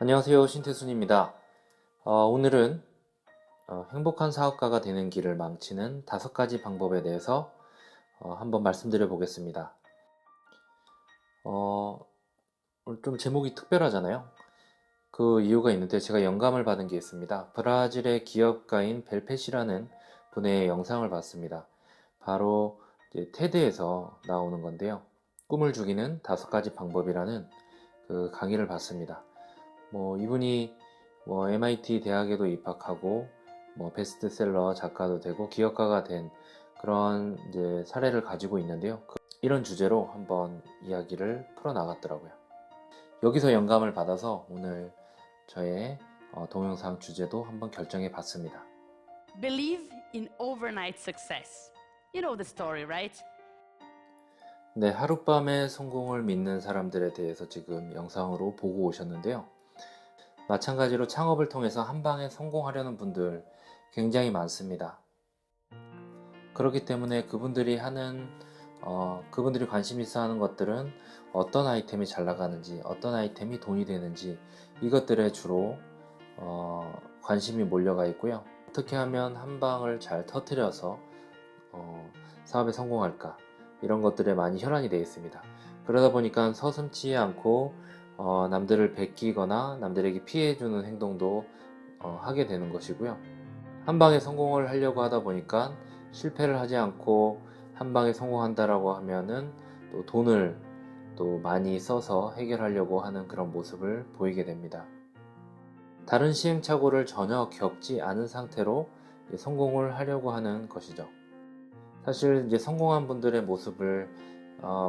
안녕하세요. 신태순입니다. 오늘은 행복한 사업가가 되는 길을 망치는 5가지 방법에 대해서 한번 말씀드려 보겠습니다. 어, 오늘 좀 제목이 특별하잖아요. 그 이유가 있는데 제가 영감을 받은 게 있습니다. 브라질의 기업가인 벨펫이라는 분의 영상을 봤습니다. 바로 이제 테드에서 나오는 건데요. 꿈을 죽이는 5가지 방법이라는 그 강의를 봤습니다. 이분이 MIT 대학에도 입학하고 베스트셀러 작가도 되고 기업가가 된 그런 이제 사례를 가지고 있는데요. 이런 주제로 한번 이야기를 풀어 나갔더라고요. 여기서 영감을 받아서 오늘 저의 동영상 주제도 한번 결정해 봤습니다. Believe in overnight success. You know the story, right? 네, 하룻밤의 성공을 믿는 사람들에 대해서 지금 영상으로 보고 오셨는데요. 마찬가지로 창업을 통해서 한 방에 성공하려는 분들 굉장히 많습니다. 그렇기 때문에 그분들이 관심 있어 하는 것들은 어떤 아이템이 잘 나가는지, 어떤 아이템이 돈이 되는지 이것들에 주로 관심이 몰려가 있고요. 어떻게 하면 한 방을 잘 터뜨려서 사업에 성공할까? 이런 것들에 많이 혈안이 되어 있습니다. 그러다 보니까 서슴지 않고 남들을 베끼거나 남들에게 피해주는 행동도 하게 되는 것이고요. 한 방에 성공을 하려고 하다 보니까 실패를 하지 않고 한 방에 성공한다라고 하면은 또 돈을 또 많이 써서 해결하려고 하는 그런 모습을 보이게 됩니다. 다른 시행착오를 전혀 겪지 않은 상태로 성공을 하려고 하는 것이죠. 사실 이제 성공한 분들의 모습을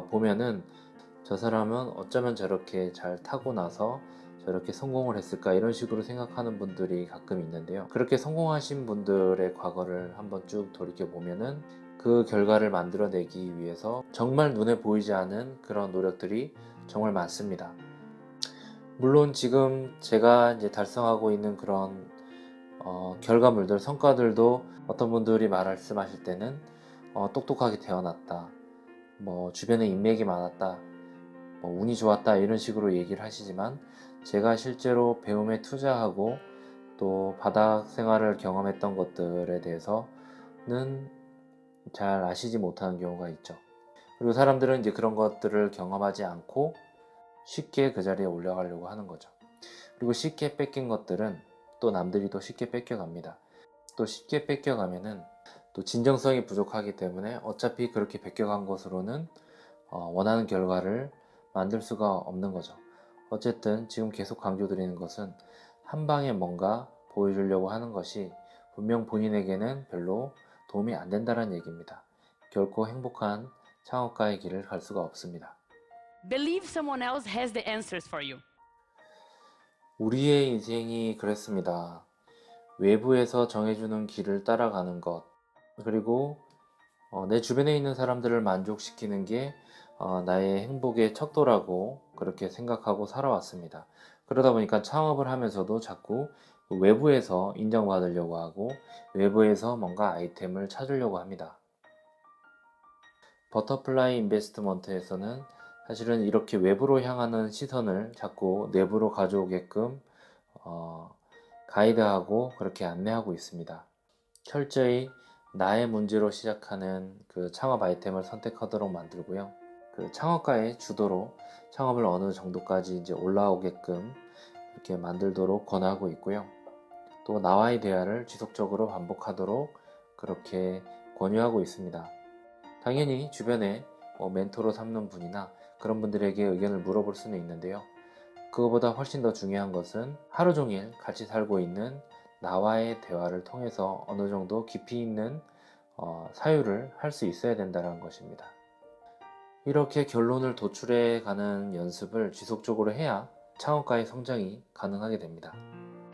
보면은 저 사람은 어쩌면 저렇게 잘 타고나서 저렇게 성공을 했을까 이런 식으로 생각하는 분들이 가끔 있는데요. 그렇게 성공하신 분들의 과거를 한번 쭉 돌이켜 보면은 그 결과를 만들어내기 위해서 정말 눈에 보이지 않은 그런 노력들이 정말 많습니다. 물론 지금 제가 이제 달성하고 있는 그런 결과물들, 성과들도 어떤 분들이 말씀하실 때는 똑똑하게 태어났다, 주변에 인맥이 많았다, 운이 좋았다 이런 식으로 얘기를 하시지만 제가 실제로 배움에 투자하고 또 바닥 생활을 경험했던 것들에 대해서는 잘 아시지 못하는 경우가 있죠. 그리고 사람들은 이제 그런 것들을 경험하지 않고 쉽게 그 자리에 올라가려고 하는 거죠. 그리고 쉽게 뺏긴 것들은 또 남들이 또 쉽게 뺏겨갑니다. 또 쉽게 뺏겨가면은 또 진정성이 부족하기 때문에 어차피 그렇게 뺏겨간 것으로는 원하는 결과를 만들 수가 없는 거죠. 어쨌든 지금 계속 강조드리는 것은 한 방에 뭔가 보여주려고 하는 것이 분명 본인에게는 별로 도움이 안 된다는 얘기입니다. 결코 행복한 창업가의 길을 갈 수가 없습니다. Believe someone else has the answers for you. 우리의 인생이 그랬습니다. 외부에서 정해주는 길을 따라가는 것, 그리고 내 주변에 있는 사람들을 만족시키는 게 나의 행복의 척도라고 그렇게 생각하고 살아왔습니다. 그러다 보니까 창업을 하면서도 자꾸 외부에서 인정받으려고 하고 외부에서 뭔가 아이템을 찾으려고 합니다. 버터플라이 인베스트먼트에서는 사실은 이렇게 외부로 향하는 시선을 자꾸 내부로 가져오게끔 가이드하고 그렇게 안내하고 있습니다. 철저히 나의 문제로 시작하는 그 창업 아이템을 선택하도록 만들고요. 그 창업가의 주도로 창업을 어느 정도까지 이제 올라오게끔 이렇게 만들도록 권하고 있고요. 또 나와의 대화를 지속적으로 반복하도록 그렇게 권유하고 있습니다. 당연히 주변에 멘토로 삼는 분이나 그런 분들에게 의견을 물어볼 수는 있는데요. 그거보다 훨씬 더 중요한 것은 하루 종일 같이 살고 있는 나와의 대화를 통해서 어느 정도 깊이 있는 사유를 할 수 있어야 된다는 것입니다. 이렇게 결론을 도출해 가는 연습을 지속적으로 해야 창업가의 성장이 가능하게 됩니다.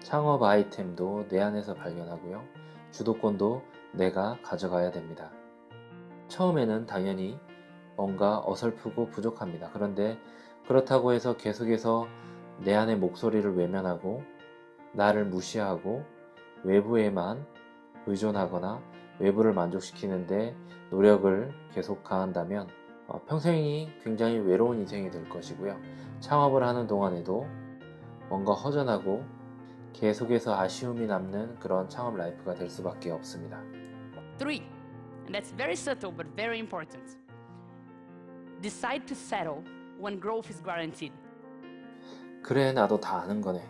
창업 아이템도 내 안에서 발견하고요. 주도권도 내가 가져가야 됩니다. 처음에는 당연히 뭔가 어설프고 부족합니다. 그런데 그렇다고 해서 계속해서 내 안의 목소리를 외면하고 나를 무시하고 외부에만 의존하거나 외부를 만족시키는데 노력을 계속 가한다면 평생이 굉장히 외로운 인생이 될 것이고요. 창업을 하는 동안에도 뭔가 허전하고 계속해서 아쉬움이 남는 그런 창업 라이프가 될 수밖에 없습니다. 3, and that's very subtle but very important. Decide to settle when growth is guaranteed. 그래, 나도 다 아는 거네.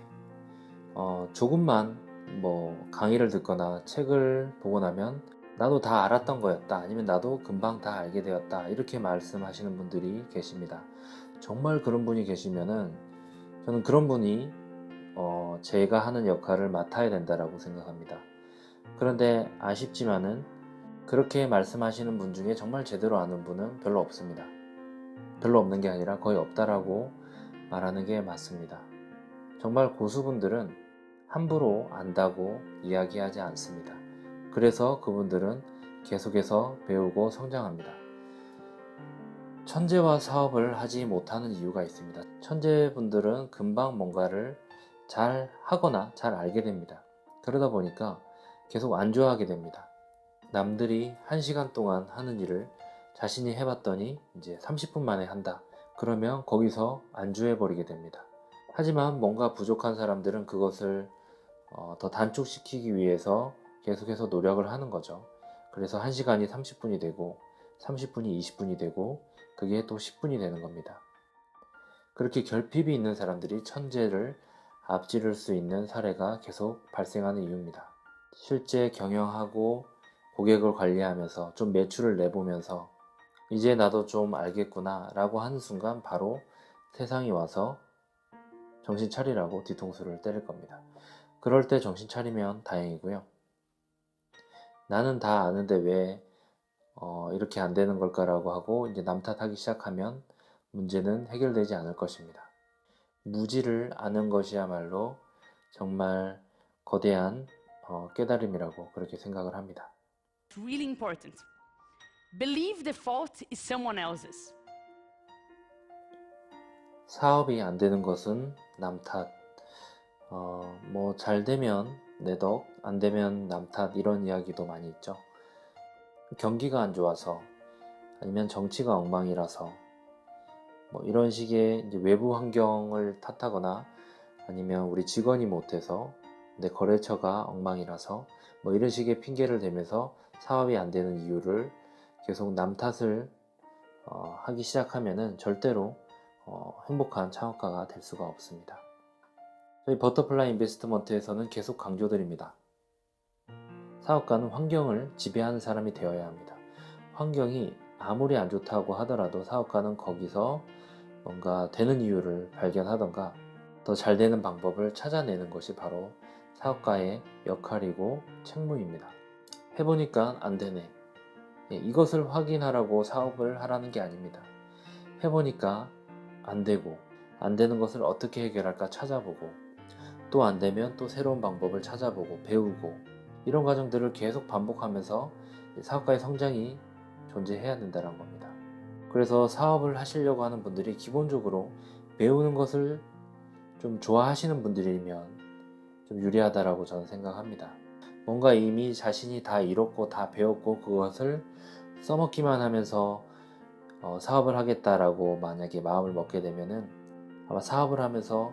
조금만 뭐 강의를 듣거나 책을 보고 나면 나도 다 알았던 거였다. 아니면 나도 금방 다 알게 되었다. 이렇게 말씀하시는 분들이 계십니다. 정말 그런 분이 계시면은 저는 그런 분이 제가 하는 역할을 맡아야 된다라고 생각합니다. 그런데 아쉽지만은 그렇게 말씀하시는 분 중에 정말 제대로 아는 분은 별로 없습니다. 별로 없는 게 아니라 거의 없다라고 말하는 게 맞습니다. 정말 고수분들은 함부로 안다고 이야기하지 않습니다. 그래서 그분들은 계속해서 배우고 성장합니다. 천재와 사업을 하지 못하는 이유가 있습니다. 천재분들은 금방 뭔가를 잘 하거나 잘 알게 됩니다. 그러다 보니까 계속 안주하게 됩니다. 남들이 1시간 동안 하는 일을 자신이 해봤더니 이제 30분 만에 한다. 그러면 거기서 안주해버리게 됩니다. 하지만 뭔가 부족한 사람들은 그것을 더 단축시키기 위해서 계속해서 노력을 하는 거죠. 그래서 1시간이 30분이 되고 30분이 20분이 되고 그게 또 10분이 되는 겁니다. 그렇게 결핍이 있는 사람들이 천재를 앞지를 수 있는 사례가 계속 발생하는 이유입니다. 실제 경영하고 고객을 관리하면서 좀 매출을 내보면서 이제 나도 좀 알겠구나 라고 하는 순간 바로 세상이 와서 정신 차리라고 뒤통수를 때릴 겁니다. 그럴 때 정신 차리면 다행이고요. 나는 다 아는데 왜 이렇게 안 되는 걸까라고 하고 이제 남 탓하기 시작하면 문제는 해결되지 않을 것입니다. 무지를 아는 것이야말로 정말 거대한 깨달음이라고 그렇게 생각을 합니다. It's really important. Believe the fault is someone else's. 사업이 안 되는 것은 남 탓, 뭐 잘 되면 내 덕, 안 되면 남 탓 이런 이야기도 많이 있죠. 경기가 안 좋아서 아니면 정치가 엉망이라서 뭐 이런 식의 이제 외부 환경을 탓하거나 아니면 우리 직원이 못해서 내 거래처가 엉망이라서 뭐 이런 식의 핑계를 대면서 사업이 안 되는 이유를 계속 남 탓을 하기 시작하면은 절대로 행복한 창업가가 될 수가 없습니다. 저희 버터플라이 인베스트먼트에서는 계속 강조드립니다. 사업가는 환경을 지배하는 사람이 되어야 합니다. 환경이 아무리 안 좋다고 하더라도 사업가는 거기서 뭔가 되는 이유를 발견하던가 더 잘 되는 방법을 찾아내는 것이 바로 사업가의 역할이고 책무입니다. 해보니까 안 되네. 이것을 확인하라고 사업을 하라는 게 아닙니다. 해보니까 안 되고 안 되는 것을 어떻게 해결할까 찾아보고 또 안 되면 또 새로운 방법을 찾아보고 배우고 이런 과정들을 계속 반복하면서 사업가의 성장이 존재해야 된다는 겁니다. 그래서 사업을 하시려고 하는 분들이 기본적으로 배우는 것을 좀 좋아하시는 분들이면 좀 유리하다라고 저는 생각합니다. 뭔가 이미 자신이 다 이뤘고 다 배웠고 그것을 써먹기만 하면서 사업을 하겠다라고 만약에 마음을 먹게 되면은 아마 사업을 하면서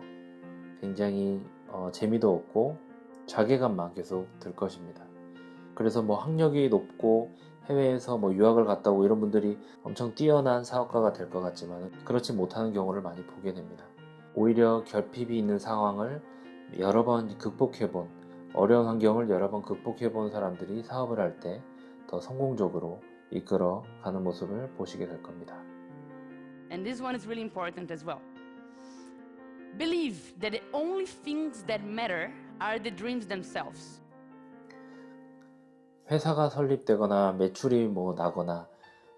굉장히 재미도 없고 자괴감만 계속 들 것입니다. 그래서 뭐 학력이 높고 해외에서 뭐 유학을 갔다 오고 이런 분들이 엄청 뛰어난 사업가가 될 것 같지만 그렇지 못하는 경우를 많이 보게 됩니다. 오히려 결핍이 있는 상황을 여러 번 극복해본 어려운 환경을 여러 번 극복해본 사람들이 사업을 할 때 더 성공적으로 이끌어 가는 모습을 보시게 될 겁니다. And this one is really important as well. Believe that the only things that matter are the dreams themselves. 회사가 설립되거나 매출이 뭐 나거나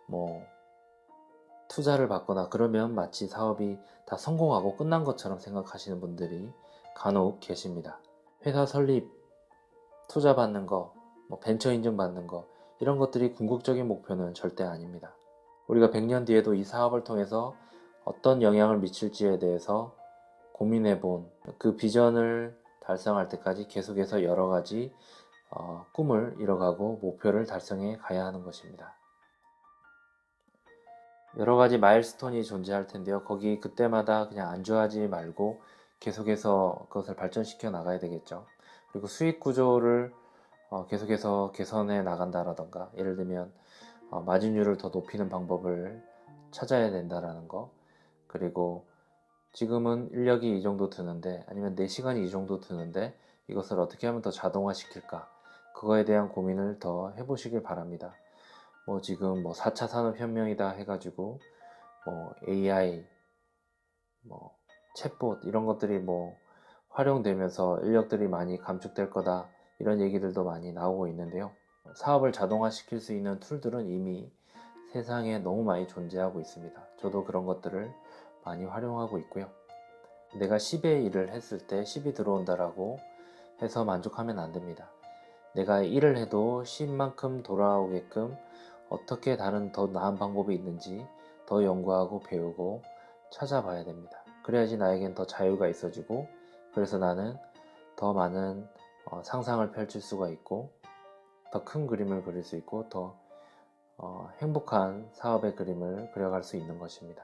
뭐 투자를 받거나 그러면 마치 사업이 다 성공하고 끝난 것처럼 생각하시는 분들이 간혹 계십니다. 회사 설립, 투자 받는 거, 뭐 벤처 인증 받는 거 이런 것들이 궁극적인 목표는 절대 아닙니다. 우리가 100년 뒤에도 이 사업을 통해서 어떤 영향을 미칠지에 대해서 고민해 본 그 비전을 달성할 때까지 계속해서 여러 가지 꿈을 이뤄가고 목표를 달성해 가야 하는 것입니다. 여러 가지 마일스톤이 존재할 텐데요. 거기 그때마다 그냥 안주하지 말고 계속해서 그것을 발전시켜 나가야 되겠죠. 그리고 수익 구조를 계속해서 개선해 나간다라던가, 예를 들면 마진율을 더 높이는 방법을 찾아야 된다라는 거. 그리고 지금은 인력이 이 정도 드는데, 아니면 내 시간이 이 정도 드는데 이것을 어떻게 하면 더 자동화 시킬까, 그거에 대한 고민을 더 해보시길 바랍니다. 뭐 지금 뭐 4차 산업혁명이다 해가지고 뭐 AI, 뭐 챗봇 이런 것들이 뭐 활용되면서 인력들이 많이 감축될 거다, 이런 얘기들도 많이 나오고 있는데요. 사업을 자동화시킬 수 있는 툴들은 이미 세상에 너무 많이 존재하고 있습니다. 저도 그런 것들을 많이 활용하고 있고요. 내가 10의 일을 했을 때 10이 들어온다라고 해서 만족하면 안 됩니다. 내가 1을 해도 10만큼 돌아오게끔 어떻게 다른 더 나은 방법이 있는지 더 연구하고 배우고 찾아봐야 됩니다. 그래야지 나에겐 더 자유가 있어지고, 그래서 나는 더 많은 상상을 펼칠 수가 있고, 더 큰 그림을 그릴 수 있고, 더 행복한 사업의 그림을 그려갈 수 있는 것입니다.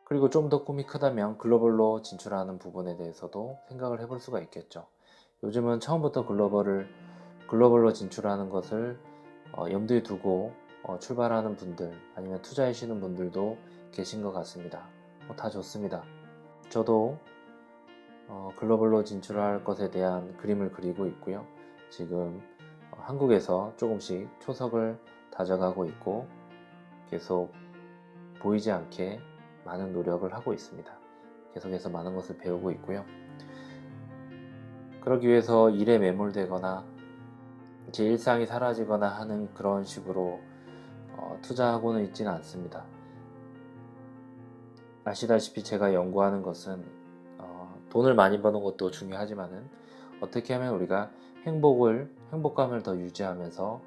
그리고 좀 더 꿈이 크다면 글로벌로 진출하는 부분에 대해서도 생각을 해볼 수가 있겠죠. 요즘은 처음부터 글로벌로 진출하는 것을 염두에 두고 출발하는 분들, 아니면 투자하시는 분들도 계신 것 같습니다. 다 좋습니다. 저도 글로벌로 진출할 것에 대한 그림을 그리고 있고요. 지금 한국에서 조금씩 초석을 다져가고 있고, 계속 보이지 않게 많은 노력을 하고 있습니다. 계속해서 많은 것을 배우고 있고요. 그러기 위해서 일에 매몰되거나 제 일상이 사라지거나 하는 그런 식으로 투자하고는 있지는 않습니다. 아시다시피 제가 연구하는 것은 돈을 많이 버는 것도 중요하지만은 어떻게 하면 우리가 행복감을 더 유지하면서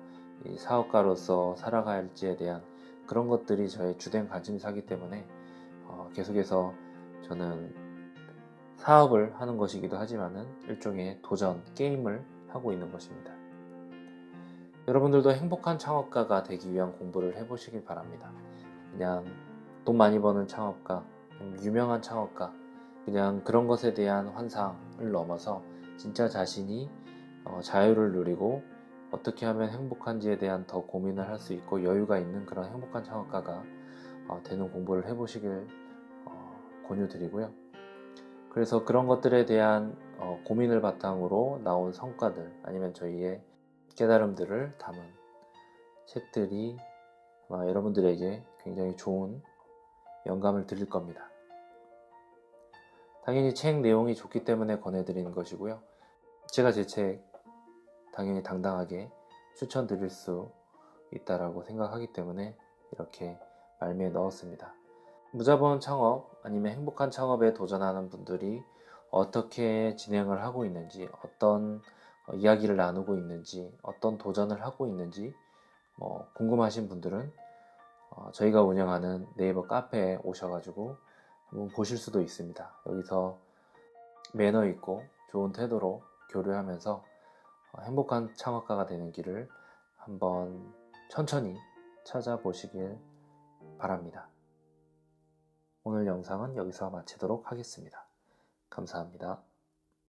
이 사업가로서 살아갈지에 대한 그런 것들이 저의 주된 관심사이기 때문에 계속해서 저는 사업을 하는 것이기도 하지만은 일종의 도전, 게임을 하고 있는 것입니다. 여러분들도 행복한 창업가가 되기 위한 공부를 해보시길 바랍니다. 그냥 돈 많이 버는 창업가, 유명한 창업가, 그냥 그런 것에 대한 환상을 넘어서 진짜 자신이 자유를 누리고 어떻게 하면 행복한지에 대한 더 고민을 할 수 있고 여유가 있는 그런 행복한 창업가가 되는 공부를 해보시길 권유드리고요. 그래서 그런 것들에 대한 고민을 바탕으로 나온 성과들, 아니면 저희의 깨달음들을 담은 책들이 아마 여러분들에게 굉장히 좋은 영감을 드릴 겁니다. 당연히 책 내용이 좋기 때문에 권해드리는 것이고요. 제가 제 책 당연히 당당하게 추천드릴 수 있다라고 생각하기 때문에 이렇게 말미에 넣었습니다. 무자본 창업 아니면 행복한 창업에 도전하는 분들이 어떻게 진행을 하고 있는지, 어떤 이야기를 나누고 있는지, 어떤 도전을 하고 있는지 궁금하신 분들은 저희가 운영하는 네이버 카페에 오셔가지고 한번 보실 수도 있습니다. 여기서 매너 있고 좋은 태도로 교류하면서 행복한 창업가가 되는 길을 한번 천천히 찾아보시길 바랍니다. 오늘 영상은 여기서 마치도록 하겠습니다. 감사합니다.